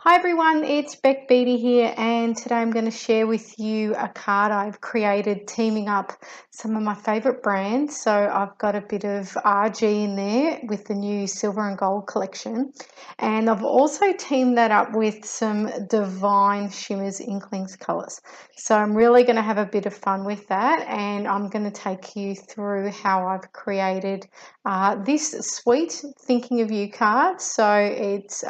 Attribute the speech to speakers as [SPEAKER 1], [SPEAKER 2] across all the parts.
[SPEAKER 1] Hi everyone, it's Beck Beattie here, and today I'm going to share with you a card I've created teaming up some of my favourite brands. So I've got a bit of RG in there with the new silver and gold collection, and I've also teamed that up with some divine shimmerz inklings colours. So I'm really going to have a bit of fun with that, and I'm going to take you through how I've created this sweet Thinking of You card. So it's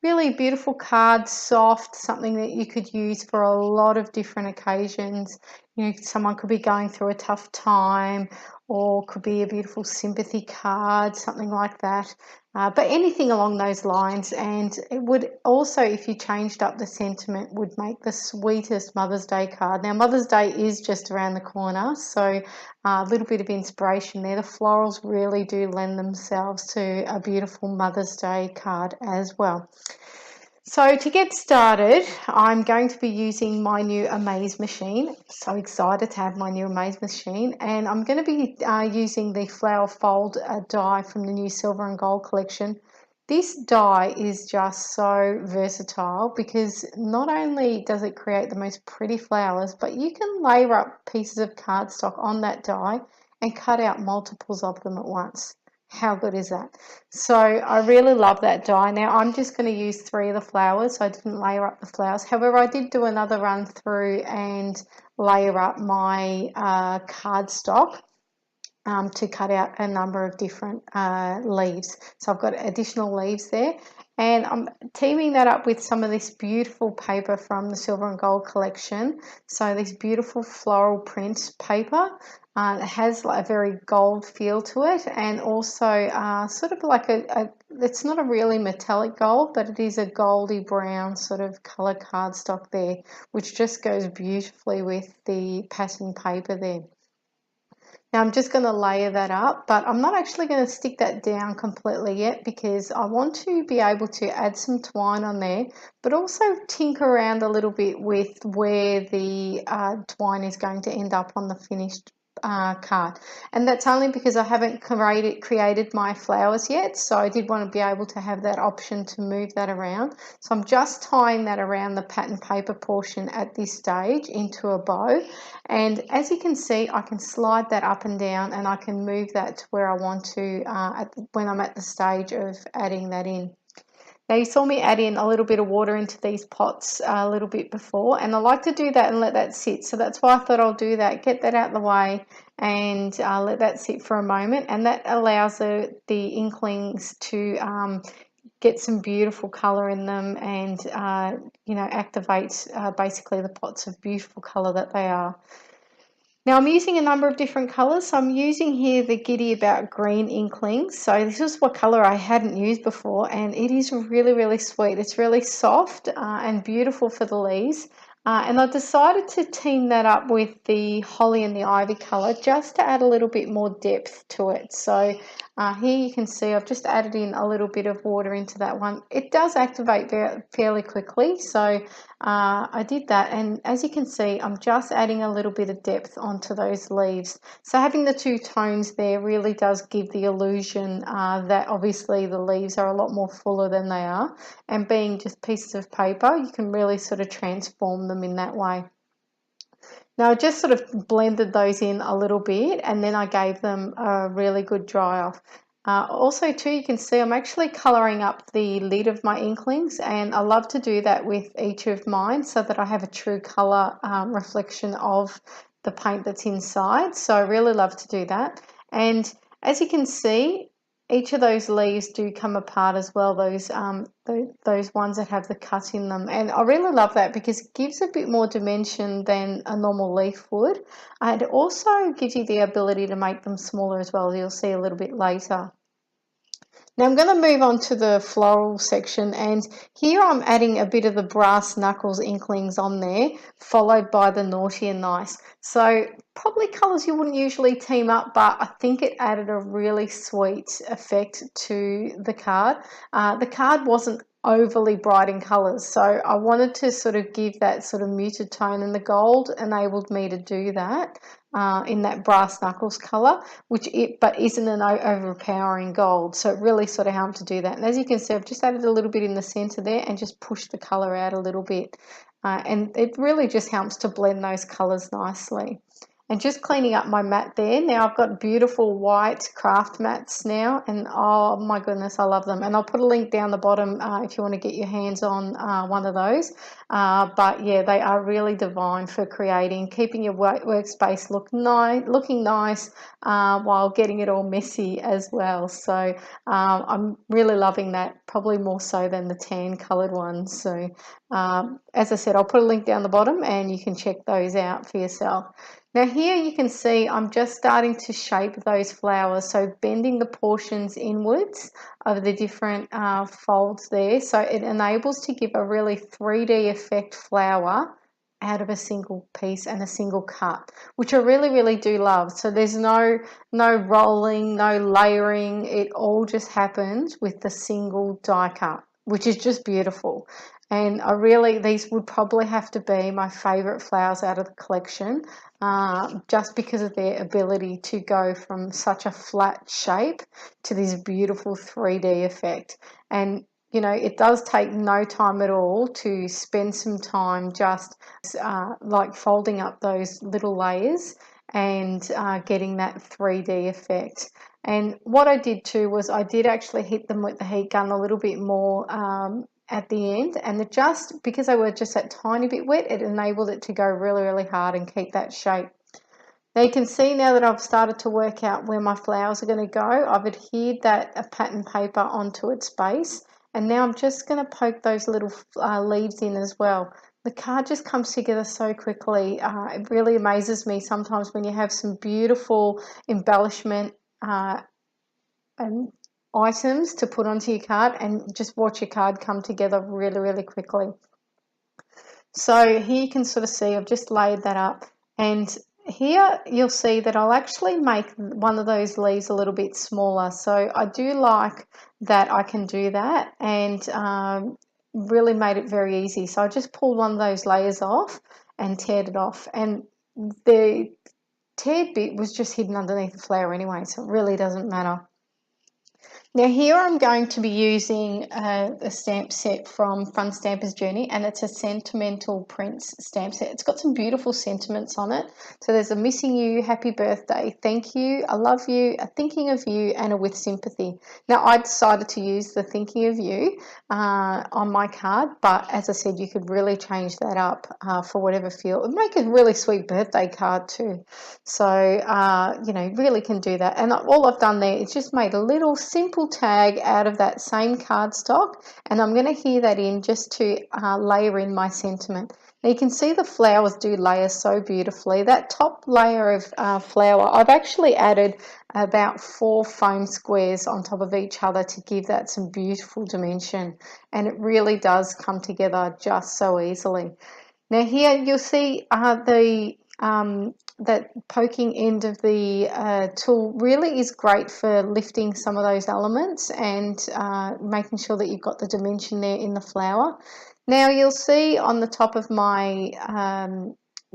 [SPEAKER 1] really beautiful card, soft, something that you could use for a lot of different occasions. You know, someone could be going through a tough time, or could be a beautiful sympathy card, something like that. But anything along those lines, and it would also, if you changed up the sentiment, would make the sweetest Mother's Day card. Now, Mother's Day is just around the corner, so a little bit of inspiration there. The florals really do lend themselves to a beautiful Mother's Day card as well. So to get started, I'm going to be using my new Amaze machine. So excited to have my new Amaze machine, and I'm going to be using the flower fold die from the new silver and gold collection. This die is just so versatile because not only does it create the most pretty flowers, but you can layer up pieces of cardstock on that die and cut out multiples of them at once. How good is that? So I really love that die. Now I'm just going to use 3 of the flowers. So I didn't layer up the flowers. However, I did do another run through and layer up my cardstock to cut out a number of different leaves. So I've got additional leaves there. And I'm teaming that up with some of this beautiful paper from the Silver and Gold collection. So this beautiful floral print paper. It has like a very gold feel to it, and also sort of like it's not a really metallic gold, but it is a goldy brown sort of colour cardstock there, which just goes beautifully with the pattern paper there. Now I'm just going to layer that up, but I'm not actually going to stick that down completely yet because I want to be able to add some twine on there, but also tinker around a little bit with where the twine is going to end up on the finished card. And that's only because I haven't created my flowers yet, so I did want to be able to have that option to move that around. So I'm just tying that around the pattern paper portion at this stage into a bow, and as you can see, I can slide that up and down, and I can move that to where I want to when I'm at the stage of adding that in. Now you saw me add in a little bit of water into these pots a little bit before, and I like to do that and let that sit. So that's why I thought I'll do that, get that out of the way, and let that sit for a moment. And that allows the inklings to get some beautiful colour in them, and you know, activate basically the pots of beautiful colour that they are. Now I'm using a number of different colours. So I'm using here the Giddy About Green inklings. So this is what colour I hadn't used before, and it is really, really sweet. It's really soft and beautiful for the leaves. And I decided to team that up with the Holly and the Ivy colour just to add a little bit more depth to it. So here you can see I've just added in a little bit of water into that one. It does activate fairly quickly, so I did that, and as you can see, I'm just adding a little bit of depth onto those leaves. So having the 2 tones there really does give the illusion that obviously the leaves are a lot more fuller than they are, and being just pieces of paper, you can really sort of transform them in that way. Now I just sort of blended those in a little bit, and then I gave them a really good dry off. Also too, you can see I'm actually colouring up the lid of my inklings, and I love to do that with each of mine so that I have a true colour reflection of the paint that's inside. So I really love to do that. And as you can see, each of those leaves do come apart as well, those ones that have the cut in them. And I really love that because it gives a bit more dimension than a normal leaf would. And it also gives you the ability to make them smaller as well. You'll see a little bit later. Now I'm going to move on to the floral section, and here I'm adding a bit of the brass knuckles inklings on there, followed by the naughty and nice. So probably colours you wouldn't usually team up, but I think it added a really sweet effect to the card. The card wasn't overly bright in colours. So I wanted to sort of give that sort of muted tone, and the gold enabled me to do that in that brass knuckles colour, but isn't an overpowering gold. So it really sort of helped to do that. And as you can see, I've just added a little bit in the centre there and just pushed the colour out a little bit. And it really just helps to blend those colours nicely. And just cleaning up my mat there. Now I've got beautiful white craft mats now, and oh my goodness, I love them. And I'll put a link down the bottom if you want to get your hands on one of those. But yeah, they are really divine for creating, keeping your workspace looking nice while getting it all messy as well. So I'm really loving that, probably more so than the tan coloured ones. So as I said, I'll put a link down the bottom and you can check those out for yourself. Now here you can see I'm just starting to shape those flowers, so bending the portions inwards of the different folds there, so it enables to give a really 3D effect flower out of a single piece and a single cut, which I really do love. So there's no rolling, no layering, it all just happens with the single die cut, which is just beautiful. And these would probably have to be my favourite flowers out of the collection, just because of their ability to go from such a flat shape to this beautiful 3D effect. And you know, it does take no time at all to spend some time just like folding up those little layers and getting that 3D effect. And what I did too was I did actually hit them with the heat gun a little bit more at the end, and just because they were just that tiny bit wet, it enabled it to go really hard and keep that shape. Now you can see now that I've started to work out where my flowers are going to go, I've adhered that pattern paper onto its base, and now I'm just going to poke those little leaves in as well. The card just comes together so quickly. It really amazes me sometimes when you have some beautiful embellishment and items to put onto your card and just watch your card come together really quickly. So here you can sort of see I've just laid that up, and here you'll see that I'll actually make one of those leaves a little bit smaller. So I do like that I can do that, and really made it very easy. So I just pulled one of those layers off and teared it off, and the teared bit was just hidden underneath the flower anyway, so it really doesn't matter. Now here I'm going to be using a stamp set from Fun Stamper's Journey, and it's a Sentimental Prints stamp set. It's got some beautiful sentiments on it. So there's a missing you, happy birthday, thank you, I love you, a thinking of you, and a with sympathy. Now I decided to use the thinking of you on my card, but as I said, you could really change that up for whatever feel. It would make a really sweet birthday card too. So you know, really can do that. And all I've done there is just made a little simple tag out of that same cardstock, and I'm going to adhere that in just to layer in my sentiment. Now you can see the flowers do layer so beautifully. That top layer of flower, I've actually added about 4 foam squares on top of each other to give that some beautiful dimension, and it really does come together just so easily. Now here you'll see that poking end of the tool really is great for lifting some of those elements and making sure that you've got the dimension there in the flower. Now you'll see on the top of my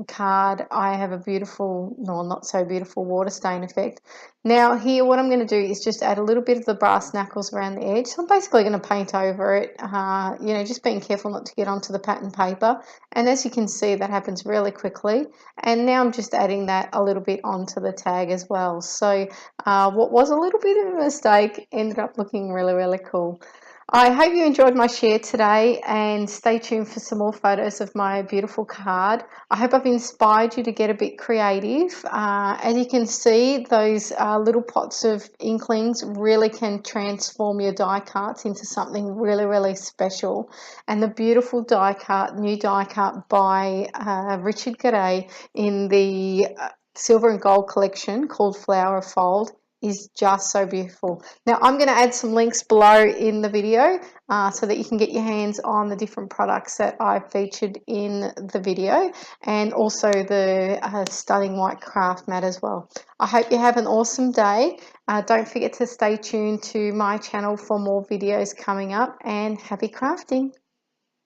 [SPEAKER 1] card I have a beautiful, no, not so beautiful water stain effect. Now here what I'm going to do is just add a little bit of the brass knuckles around the edge. So I'm basically going to paint over it, you know, just being careful not to get onto the pattern paper, and as you can see that happens really quickly. And now I'm just adding that a little bit onto the tag as well. So what was a little bit of a mistake ended up looking really cool. I hope you enjoyed my share today, and stay tuned for some more photos of my beautiful card. I hope I've inspired you to get a bit creative. As you can see, those little pots of inklings really can transform your die cuts into something really special. And the beautiful die cut, new die cut by Richard Garay in the Silver and Gold collection called Flower Fold is just so beautiful. Now I'm going to add some links below in the video so that you can get your hands on the different products that I featured in the video, and also the stunning white craft mat as well. I hope you have an awesome day. Don't forget to stay tuned to my channel for more videos coming up, and happy crafting.